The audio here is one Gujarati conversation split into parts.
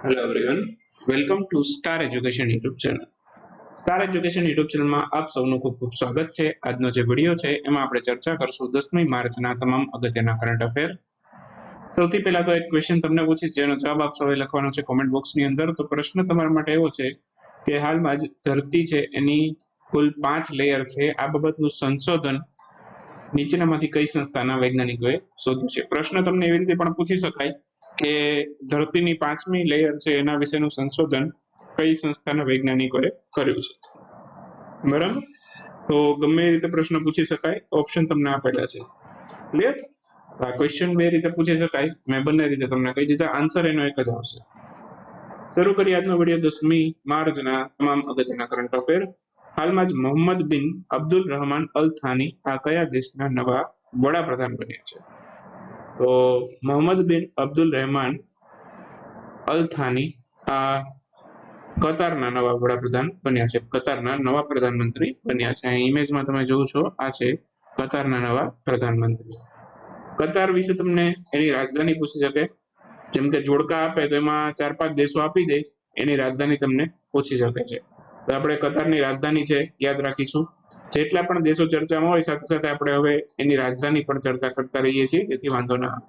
Hello everyone, welcome to star education YouTube channel. Star education YouTube channel में आप सबનું ખૂબ ખૂબ સ્વાગત છે। આજનો જે વિડિયો છે એમાં આપણે ચર્ચા કરશું 10મી માર્ચના તમામ અગત્યના કરંટ અફેર। સૌથી પહેલા તો એક ક્વેશ્ચન તમને પૂછીશ જેનો જવાબ આપ સૌએ લખવાનો છે કોમેન્ટ બોક્સની અંદર। તો પ્રશ્ન તમારા માટે એવો છે કે હાલમાં જ ધરતી છે એની કુલ 5 લેયર છે, આ બાબતનું સંશોધન નીચેનામાંથી કઈ સંસ્થાના વૈજ્ઞાનિકોએ શોધ્યું છે। પ્રશ્ન તમને એવી રીતે પણ પૂછી શકાય કે ધરતીની 5મી લેયર છે એના વિશેનું સંશોધન કઈ સંસ્થાના વૈજ્ઞાનિકોએ કર્યું છે, બરાબર। તો ગમે એ રીતે પ્રશ્ન પૂછી શકાય, ઓપ્શન તમને આપેલા છે, ક્લિયર। આ ક્વેશ્ચન બે રીતે પૂછી શકાય, મેં બંને રીતે તમને કહી દીધા, આન્સર એનો એક જ આવશે। શરૂ કરીએ આજનો વિડિયો 10મી માર્ચના તમામ અગત્યના કરંટ અફેર। હાલમાં જ મોહમ્મદ બિન અબ્દુલ रहमान અલ થાની આ કયા દેશના નવા વડાપ્રધાન બન્યા છે? તો મોહમ્મદ બિન અબ્દુલ रहमान અલ થાની આ કતારના નવા વડાપ્રધાન બન્યા છે, કતારના નવા પ્રધાનમંત્રી બન્યા છે। અહીં ઇમેજમાં તમે જોવો છો, આ છે કતારના નવા પ્રધાનમંત્રી। કતાર વિશે તમને એની રાજધાની પૂછી શકે, જેમ કે જોડકા આપે તો એમાં 4-5 દેશો આપી દે, એની રાજધાની તમને પૂછી શકે છે। તો આપણે કતારની રાજધાની છે યાદ રાખીશું। જેટલા પણ દેશો ચર્ચામાં હોય સાથે સાથે આપણે હવે એની રાજધાની પણ ચર્ચા કરતા રહીએ છીએ, જેથી વાંધો ના આવે।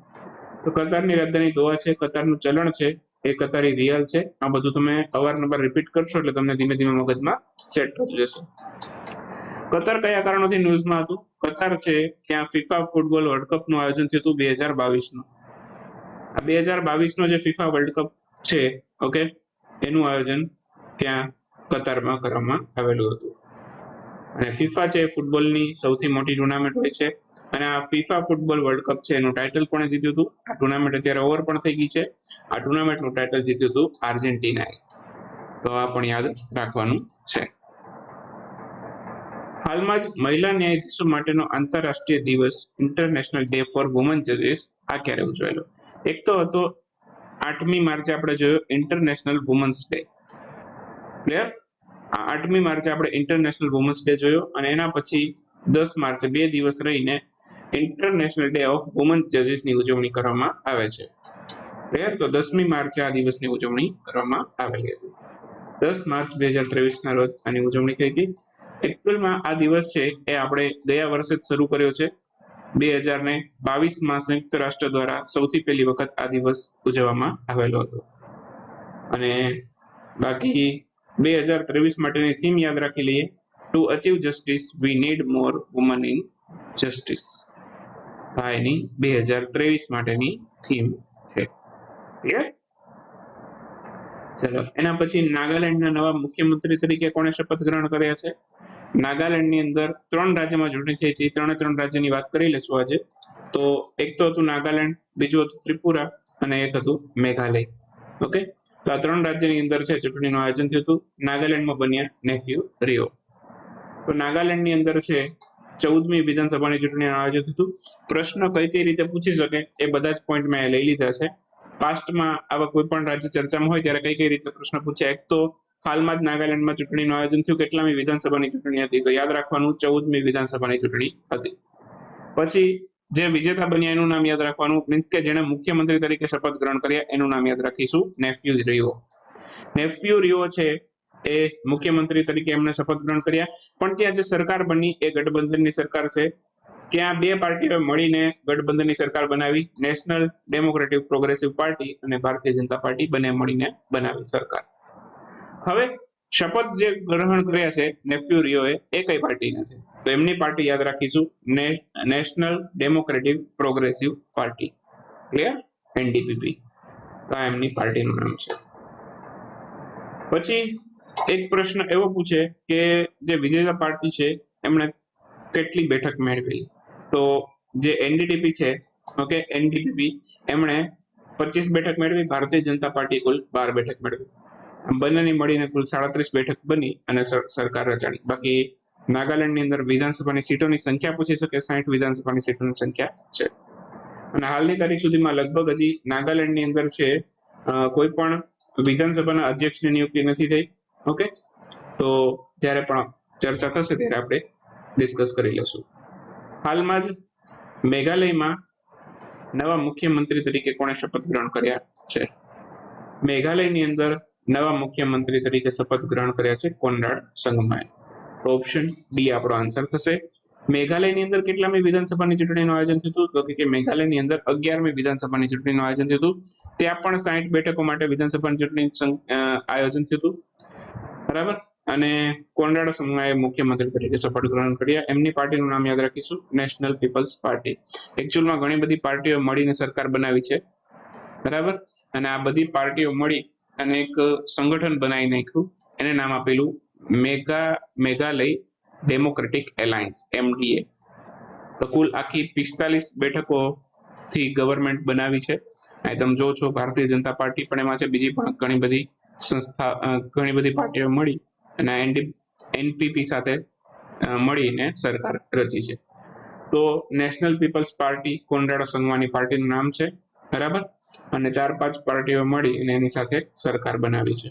તો કતારની રાજધાની દોહા છે, કતારનું ચલણ છે એ કતારી રિયાલ છે। આ બધું તમે અવારનવાર રિપીટ કરશો એટલે તમને ધીમે ધીમે મગજમાં સેટ થતું જશે। કતાર કયા કારણોથી ન્યૂઝમાં હતું? કતાર છે ત્યાં ફીફા ફૂટબોલ વર્લ્ડ કપનું આયોજન થયું હતું 2022નું। આ 2022નો જે ફીફા વર્લ્ડ કપ છે, ઓકે, એનું આયોજન ત્યાં કતારમાં કરવામાં આવેલું હતું। અને ફીફા છે ફૂટબોલની સૌથી મોટી ટુર્નામેન્ટ હોય છે, અને આ ફીફા ફૂટબોલ વર્લ્ડ કપ છે એનું ટાઇટલ કોણે જીત્યું હતું? આ ટુર્નામેન્ટ અત્યારે ઓવર પણ થઈ ગઈ છે। આ ટુર્નામેન્ટનું ટાઇટલ જીત્યું હતું આર્જેન્ટિનાએ, તો આ પણ યાદ રાખવાનું છે। હાલમાં જ મહિલા ન્યાયાધીશો માટેનો આંતરરાષ્ટ્રીય દિવસ ઇન્ટરનેશનલ ડે ફોર વુમન જજીસ આ ક્યારે ઉજવાયેલો? એક તો હતો 8મી માર્ચે આપણે જોયો ઇન્ટરનેશનલ વુમન્સ ડે, ક્લિયર। આ 8મી માર્ચે આપણે ઇન્ટરનેશનલ વુમન્સ ડે જોયો, અને એના પછી 10 માર્ચે 2 દિવસ રહીને ઇન્ટરનેશનલ ડે ઓફ વુમન જજીસની ઉજવણી કરવામાં આવે છે, ક્લિયર। તો 10મી માર્ચે આ દિવસની ઉજવણી કરવામાં આવેલી હતી। 10 માર્ચ 2023ના રોજ આની ઉજવણી થઈ હતી। એકચ્યુઅલમાં આ દિવસ છે એ આપણે ગયા વર્ષે જ શરૂ કર્યો છે। 2022માં સંયુક્ત રાષ્ટ્ર દ્વારા સૌથી પહેલી વખત આ દિવસ ઉજવવામાં આવેલો હતો। અને બાકી 2023 માટેની થીમ યાદ રાખી લઈએ, to achieve justice we need more woman in justice. આ એની 2023 માટેની થીમ છે, ક્લિયર। ચલો, એના પછી નાગાલેન્ડના નવા મુખ્યમંત્રી તરીકે કોણે શપથ ગ્રહણ કર્યા છે? નાગાલેન્ડની અંદર 3 રાજ્યમાં ચૂંટણી થઈ હતી, 3 રાજ્યની વાત કરી લેશું આજે। તો એક તો હતું નાગાલેન્ડ, બીજું હતું ત્રિપુરા, અને એક હતું મેઘાલય, ઓકે। તો આ 3 રાજ્યની અંદર છે ચૂંટણીનું આયોજન થયું હતું। નાગાલેન્ડમાં બન્યા નેફ્યુ રિયો। તો નાગાલેન્ડની અંદર છે 14મી વિધાનસભાની ચૂંટણીનું આયોજન થયું। પ્રશ્ન કઈ રીતે પૂછી શકે એ બધા જ પોઈન્ટ મેં લઈ લીધા છે। પાસ્ટમાં આવા કોઈ પણ રાજ્ય ચર્ચામાં હોય ત્યારે કઈ રીતે પ્રશ્ન પૂછ્યા, એક તો હાલમાં જ નાગાલેન્ડમાં ચૂંટણીનું આયોજન થયું, કેટલામી વિધાનસભાની ચૂંટણી હતી? તો યાદ રાખવાનું 14મી વિધાનસભાની ચૂંટણી હતી। પછી જે વિજેતા બન્યા એનું નામ યાદ રાખવાનું, મીન્સ કે જેણે મુખ્યમંત્રી તરીકે શપથ ગ્રહણ કર્યા એનું નામ યાદ રાખીશું, નેફ્યુ રિયો। નેફ્યુ રિયો છે એ મુખ્યમંત્રી તરીકે એમણે શપથ ગ્રહણ કર્યા, પણ ત્યાં જે સરકાર બની એ ગઠબંધનની સરકાર છે। ત્યાં 2 પાર્ટીઓ મળીને ગઠબંધનની સરકાર બનાવી, નેશનલ ડેમોક્રેટિક પ્રોગ્રેસિવ પાર્ટી અને ભારતીય જનતા પાર્ટી બંને મળીને બનાવી સરકાર। હવે શપથ જે ગ્રહણ કર્યા છે નેફ્યુ રિયોએ એ કઈ પાર્ટીના છે? તો એમની પાર્ટી યાદ રાખીશું, national democratic progressive party, clear, NDPP. તો આ એમની પાર્ટીનું નામ છે। પછી એક પ્રશ્ન એવો પૂછે કે જે વિજેતા પાર્ટી છે એમણે કેટલી બેઠક મેળવી? તો જે એનડીટીપી છે, ઓકે, એનડીપીપી, એમણે 25 બેઠક મેળવી, ભારતીય જનતા પાર્ટી કુલ 12 બેઠક મેળવી। બંનેની મળીને કુલ 37 બેઠક બની અને સરકાર રચાણી। બાકી નાગાલેન્ડની અંદર વિધાનસભાની સીટોની સંખ્યા પૂછી શકે, 60 વિધાનસભાની સીટોની સંખ્યા છે। અને હાલની તારીખ સુધીમાં લગભગ હજી નાગાલેન્ડની અંદર છે કોઈ પણ વિધાનસભાના અધ્યક્ષની નિયુક્તિ નથી થઈ, ઓકે। તો જ્યારે પણ ચર્ચા થશે ત્યારે આપણે ડિસ્કસ કરી લેશું। હાલમાં જ મેઘાલયમાં નવા મુખ્યમંત્રી તરીકે કોણે શપથ ગ્રહણ કર્યા છે? મેઘાલયની અંદર નવા મુખ્યમંત્રી તરીકે શપથ ગ્રહણ કર્યા છે કોનરાડ સંગમાએ. તો ઓપ્શન ડી આપણો આન્સર થશે. મેઘાલયની અંદર કેટલામી વિધાનસભાની ચૂંટણીનું આયોજન થયું હતું? તો કે મેઘાલયની અંદર 11મી વિધાનસભાની ચૂંટણીનું આયોજન થયું હતું. ત્યાં પણ 60 બેઠકો માટે વિધાનસભાની ચૂંટણી આયોજન થયું હતું. બરાબર. અને કોનરાડ સંગમાએ મુખ્યમંત્રી તરીકે શપથ ગ્રહણ કર્યા. એમની પાર્ટીનું નામ યાદ રાખીશું, નેશનલ પીપલ્સ પાર્ટી. એકચ્યુઅલમાં ઘણી બધી પાર્ટીઓ મળીને સરકાર બનાવી છે. બરાબર. અને આ બધી પાર્ટીઓ મળી અને એક સંગઠન બનાવી નાખ્યું, એને નામ આપેલું મેઘાલય ડેમોક્રેટિક એલાયન્સ, MDA. તો કુલ આખી 45 બેઠકો થી ગવર્મેન્ટ બનાવી છે. અહીં તમે જો છો ભારતીય જનતા પાર્ટી પણ એમાં છે, બીજી પણ ઘણી બધી સંસ્થા, ઘણી બધી પાર્ટીઓ મળી અને NPP સાથે મળીને સરકાર રચી છે. તો નેશનલ પીપલ્સ પાર્ટી કોનરાડ સંગમાની પાર્ટીનું નામ છે. બરાબર. અને 4-5 પાર્ટીઓ મળી અને એની સાથે સરકાર બનાવી છે.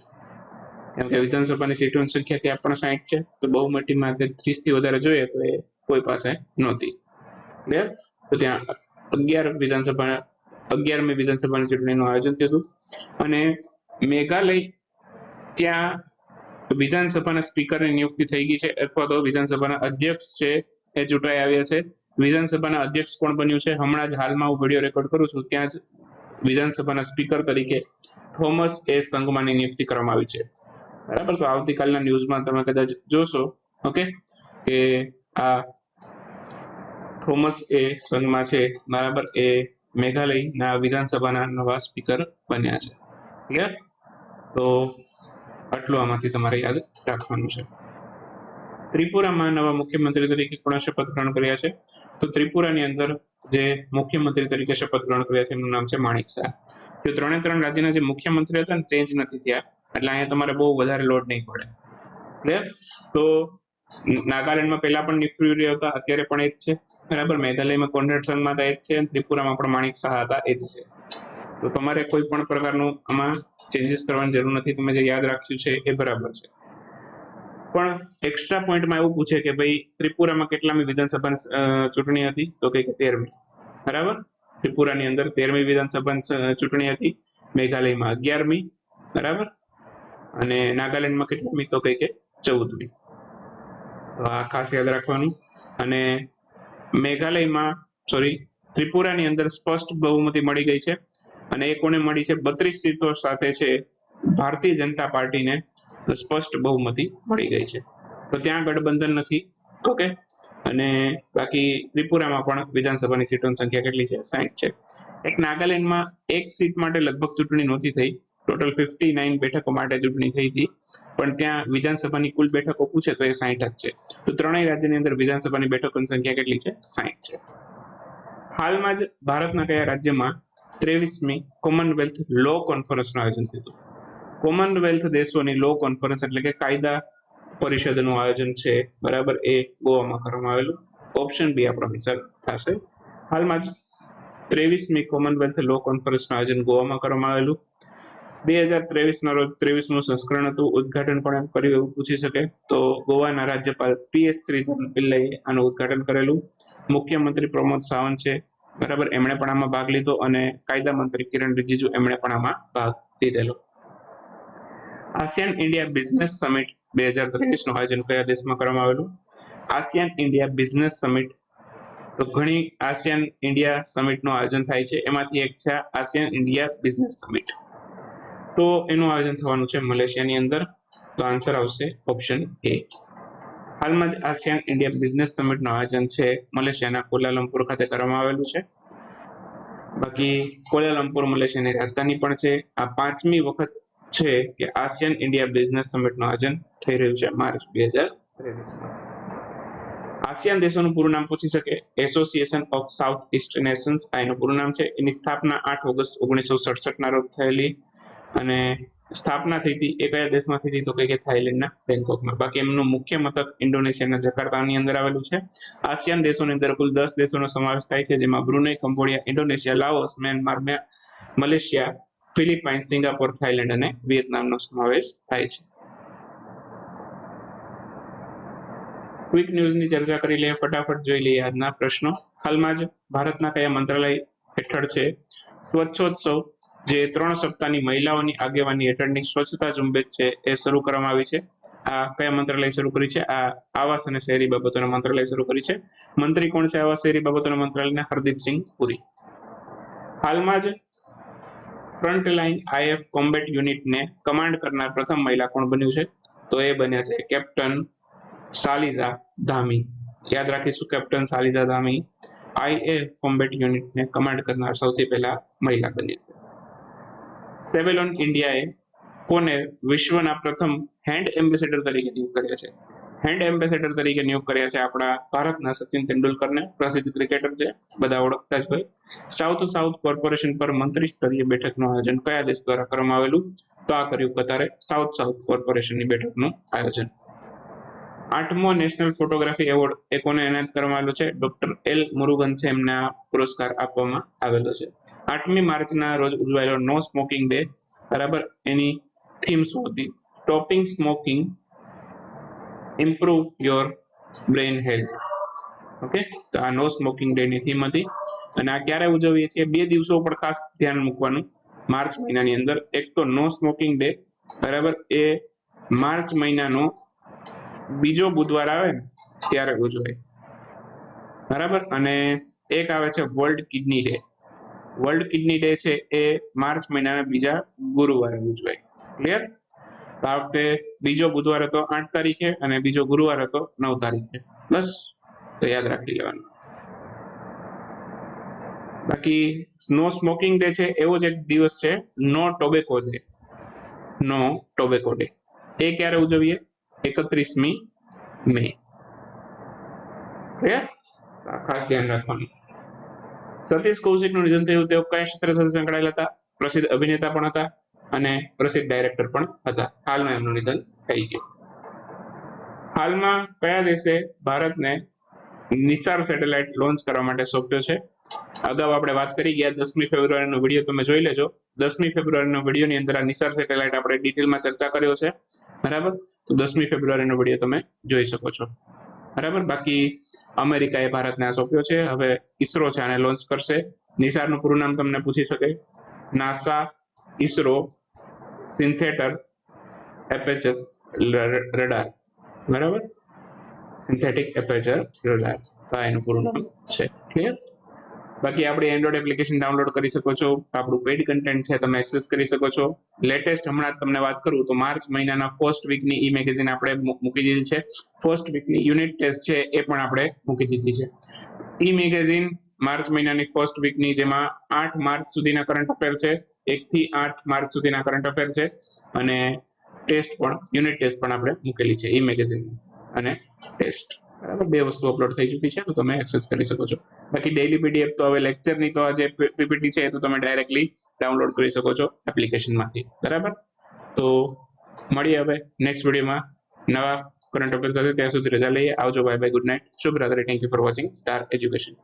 કેમ કે વિધાનસભાની સીટોની સંખ્યા ત્યાં પણ 60 છે, તો બહુમતીમાં 30 થી વધારે જોઈએ તો એ કોઈ પાસે નહોતી. ક્લિયર? તો ત્યાં 11મી વિધાનસભાની ચૂંટણીનું આયોજન થયું હતું. અને મેઘાલય ત્યાં વિધાનસભાના સ્પીકરની નિયુક્તિ થઈ ગઈ છે, અથવા તો વિધાનસભાના અધ્યક્ષ છે એ ચૂંટાઈ આવ્યા છે. વિધાનસભાના અધ્યક્ષ કોણ બન્યું છે? હમણાં જ હાલમાં હું વિડીયો રેકોર્ડ કરું છું ત્યાં જ વિધાનસભાના સ્પીકર તરીકે થોમસ એ સંગમાની નિયુક્તિ કરવામાં આવી છે. બરાબર. તો આવતીકાલના ન્યૂઝમાં તમે કદાચ જોશો, ઓકે, કે આ થોમસ એ સંગમા છે, બરાબર, એ મેઘાલયના વિધાનસભાના નવા સ્પીકર બન્યા છે. ક્લિયર? તો આટલું આમાંથી તમારે યાદ રાખવાનું છે. ત્રિપુરામાં નવા મુખ્યમંત્રી તરીકે કોણે શપથ ગ્રહણ કર્યા છે? તો ત્રિપુરાની અંદર જે મુખ્યમંત્રી તરીકે શપથ ગ્રહણ કર્યા છે એમનું નામ છે માણિક શાહ. તો 3 રાજ્યના જે મુખ્યમંત્રી હતા ને ચેન્જ નથી થયા, એટલે અહીંયા તમારે બહુ વધારે લોડ નહીં પડે. ક્લિયર? તો નાગાલેન્ડમાં પહેલા પણ નિફ્યુરી હતા, અત્યારે પણ એ જ છે. બરાબર. મેઘાલયમાં કોનરાડ સંગમા હતા, એ જ છે. અને ત્રિપુરામાં પણ માણિક શાહ હતા, એ જ છે. તો તમારે કોઈ પણ પ્રકારનું આમાં ચેન્જીસ કરવાની જરૂર નથી. તમે જે યાદ રાખ્યું છે એ બરાબર છે. પણ એક્સ્ટ્રા પોઈન્ટમાં એવું પૂછે કે ભાઈ ત્રિપુરામાં કેટલામી વિધાનસભાની ચૂંટણી હતી? તો કે 13મી. બરાબર. ત્રિપુરાની અંદર 13મી વિધાનસભાની ચૂંટણી હતી, મેઘાલયમાં 11મી. બરાબર. અને નાગાલેન્ડમાં કેટલામી? તો કે 14મી. તો આ ખાસ યાદ રાખવાનું. અને ત્રિપુરાની અંદર સ્પષ્ટ બહુમતી મળી ગઈ છે, અને એ કોને મળી છે? 32 સીટો સાથે છે ભારતીય જનતા પાર્ટીને સ્પષ્ટ બહુમતી મળી ગઈ છે. તો ત્યાં ગઠબંધન નથી. ઓકે. અને બાકી ત્રિપુરામાં પણ વિધાનસભાની સીટોની સંખ્યા કેટલી છે? 60 છે. એક નાગાલેન્ડમાં એક સીટ માટે લગભગ ચૂંટણી નહોતી થઈ, ટોટલ 59 બેઠકો માટે ચૂંટણી થઈ હતી, પણ ત્યાં વિધાનસભાની કુલ બેઠકો પૂછે તો એ 60 જ છે. તો ત્રણેય રાજ્યની અંદર વિધાનસભાની બેઠકોની સંખ્યા કેટલી છે? 60 છે. હાલમાં જ ભારતના કયા રાજ્યમાં 23મી કોમનવેલ્થ લો કોન્ફરન્સનું આયોજન થયું હતું? કોમનવેલ્થ દેશોની લો કોન્ફરન્સ એટલે કે કાયદા પરિષદનું આયોજન છે, બરાબર, એ ગોવામાં કરવામાં આવેલું. ઓપ્શન બી આપણો આન્સર થશે. હાલમાં જ 23મી કોમનવેલ્થ લો કોન્ફરન્સનું આયોજન ગોવામાં કરવામાં આવેલું. 2023ના રોજ 23મું સંસ્કરણ હતું. ઉદઘાટન પણ કર્યું એવું પૂછી શકે તો ગોવાના રાજ્યપાલ PS શ્રીધરન પિલ્લાઈએ આનું ઉદઘાટન કરેલું. મુખ્યમંત્રી પ્રમોદ સાવંત છે, બરાબર, એમણે પણ આમાં ભાગ લીધો, અને કાયદા મંત્રી કિરણ રિજિજુ એમણે પણ આમાં ભાગ લીધેલો. આસિયાન ઇન્ડિયા બિઝનેસ સમિટ 2023નું આયોજન કયા દેશમાં કરવામાં આવેલું? ASEAN India business summit. તો ઘણી આસિયાન ઇન્ડિયા સમિટનું આયોજન થાય છે, એમાંથી એક છે આસિયાન ઇન્ડિયા બિઝનેસ સમિટ. તો એનું આયોજન થવાનું છે મલેશિયાની અંદર. તો આન્સર આવશે ઓપ્શન એ. હાલમાં જ આસિયાન ઇન્ડિયા બિઝનેસ સમિટનું આયોજન છે મલેશિયાના કોલાલંપુર ખાતે કરવામાં આવેલું છે. બાકી કોલાલંપુર મલેશિયાની રાજધાની પણ છે. આ 5મી વખત છે કે આસિયાન ઇન્ડિયા બિઝનેસ સમિટનું આયોજન થઈ રહ્યું છે માર્ચ 2023માં. આસિયાન દેશોનું પૂરું નામ પૂછી શકે. Association of south east Nations આ એનું પૂરું નામ છે. એની સ્થાપના 8 ઓગસ્ટ 1967ના રોજ થયેલી, અને સ્થાપના થઈ હતી એ કયા દેશમાં થઈ હતી? તો કે થાઈલેન્ડના બેંકોકમાં. બાકી એમનું મુખ્ય મથક ઇન્ડોનેશિયાના જકાર્તાની અંદર આવેલું છે. આસિયાન દેશોની અંદર કુલ 10 દેશોનો સમાવેશ થાય છે, જેમાં Brunei, Cambodia, Indonesia, Laos, Myanmar, Malaysia, Philippines, Singapore, Thailand અને વિયેતનામનો સમાવેશ થાય છે. ક્વિક ન્યૂઝની ચર્ચા કરી લઈએ, ફટાફટ જોઈ લઈએ આજના પ્રશ્નો. હાલમાં જ ભારતના કયા મંત્રાલય હેઠળ છે સ્વચ્છોત્સવ જે 3 સપ્તાહની મહિલાઓની આગેવાની હેઠળની સ્વચ્છતા ઝુંબેશ છે એ શરૂ કરવામાં આવી છે. આ કયા મંત્રાલય શરૂ કરી છે? આ આવાસ અને શહેરી બાબતોના મંત્રાલય શરૂ કરી છે. મંત્રી કોણ છે આવાસ શહેરી બાબતોના મંત્રાલયના? હરદીપસિંહ પુરી. હાલમાં જ ફ્રન્ટલાઇન IF કોમ્બેટ યુનિટને કમાન્ડ કરનાર પ્રથમ મહિલા કોણ બન્યું છે? તો એ બન્યા છે કેપ્ટન સાલિઝા ધામી. યાદ રાખીશું, કેપ્ટન સાલિઝા ધામી IF કોમ્બેટ યુનિટને કમાન્ડ કરનાર સૌથી પહેલા મહિલા બની છે. સેવેલોન ઇન્ડિયાએ કોને વિશ્વના પ્રથમ હેન્ડ એમ્બેસેડર તરીકે નિયુક્ત કર્યા છે? હેન્ડ એમ્બેસેડર તરીકે નિયુક્ત કર્યા છે આપણા ભારતના સચિન તેંડુલકરને. પ્રસિદ્ધ ક્રિકેટર છે, બધા ઓળખતા જ હોય. સાઉથ કોર્પોરેશન પર મંત્રી સ્તરીય બેઠકનું આયોજન કયા દેશ દ્વારા કરવામાં આવેલું? તો આ કર્યું કતારે. સાઉથ કોર્પોરેશનની બેઠકનું આયોજન. 8મો નેશનલ ફોટોગ્રાફી એવોર્ડ એ કોને એનાયત કરવામાં આવેલો છે? ડોક્ટર એલ મુરુગન છે, એમને આ પુરસ્કાર આપવામાં આવેલો છે. 8મી માર્ચના રોજ ઉજવાયેલો નો સ્મોકિંગ ડે, બરાબર, એની થીમ શું હતી? Stopping smoking, improve your brain health. Okay, તો આ નો સ્મોકિંગ ડે ની થીમ હતી. અને આ ક્યારે ઉજવીએ છીએ? 2 દિવસો પર ખાસ ધ્યાન મૂકવાનું માર્ચ મહિનાની અંદર. એક તો નો સ્મોકિંગ ડે, બરાબર, એ માર્ચ મહિનાનો બીજો બુધવાર આવે ને ત્યારે ઉજવાય, બરાબર. અને એક આવે છે world kidney day. World kidney day છે એ માર્ચ મહિનાના બીજા ગુરુવારે ઉજવાય. ક્લિયર? તો આ વખતે બીજો બુધવાર હતો 8 તારીખે અને બીજો ગુરુવાર હતો 9 તારીખે. બસ, તો યાદ રાખી લેવાનું. બાકી નો સ્મોકિંગ ડે છે એવો જ એક દિવસ છે નો ટોબેકો ડે. નો ટોબેકો ડે એ ક્યારે ઉજવીએ? 31મી મે. ક્લિયર? ખાસ ધ્યાન રાખવાનું. સતીશ કૌશિકનું નિધન થયું. તેઓ કયા ક્ષેત્ર સાથે સંકળાયેલા હતા? પ્રસિદ્ધ અભિનેતા પણ હતા અને પ્રસિદ્ધ ડાયરેક્ટર પણ હતા. હાલમાં એમનું નિધન થઈ ગયું. હાલમાં કયા દેશે ભારતને નિસાર સેટેલાઇટ લોન્ચ કરવા માટે સોંપ્યો છે? અગાઉ આપણે વાત કરી ગયા. 10મી ફેબ્રુઆરીનો વિડીયો તમે જોઈ લેજો. 10મી ફેબ્રુઆરીનો વિડીયોની અંદર આ નિસાર સેટેલાઇટ આપણે ડિટેલમાં ચર્ચા કર્યો છે, બરાબર. તો 10મી ફેબ્રુઆરીનો વિડીયો તમે જોઈ શકો છો, બરાબર. બાકી અમેરિકાએ ભારતને આ સોંપ્યો છે. હવે ઈસરો છે આને લોન્ચ કરશે. નિસારનું પૂરું નામ તમને પૂછી શકે. નાસા ઈસરો સિન્થેટર એપેચર રડાર, બરાબર, સિન્થેટિક એપેચર રડાર, તો એનું પૂરું નામ છે. ક્લિયર? બાકી આપણી એન્ડ્રોઇડ એપ્લિકેશન ડાઉનલોડ કરી શકો છો. આપણું પેઇડ કન્ટેન્ટ છે તમે એક્સેસ કરી શકો છો. લેટેસ્ટ હમણાં તમને વાત કરું તો માર્ચ મહિનાના ફર્સ્ટ વીકની ઈ મેગેઝિન આપણે મૂકી દીધી છે. ફર્સ્ટ વીકની યુનિટ ટેસ્ટ છે એ પણ આપણે મૂકી દીધી છે. ઈ મેગેઝિન માર્ચ મહિનાની ફર્સ્ટ વીકની, જેમાં 8 માર્ચ સુધીના કરંટ અફેર છે, 1 થી 8 માર્ચ સુધીના કરંટ અફેર છે, અને ટેસ્ટ પણ, યુનિટ ટેસ્ટ પણ આપણે મૂકેલી છે ઈ મેગેઝિન અને ટેસ્ટ, બરાબર. 2 વસ્તુ અપલોડ થઈ ચૂકી છે, તો તમે એક્સેસ કરી શકો છો. બાકી ડેઈલી PDF તો હવે લેક્ચરની તો આ જે PPT છે એ તો તમે ડાયરેક્ટલી ડાઉનલોડ કરી શકો છો એપ્લિકેશનમાંથી, બરાબર. તો મળીએ હવે નેક્સ્ટ વિડીયોમાં નવા કરંટ અફેર સાથે. ત્યાં સુધી રજા લઈએ. આવજો. Bye bye. Good night. શુભ રાત્રિ. Thank you for watching Star education.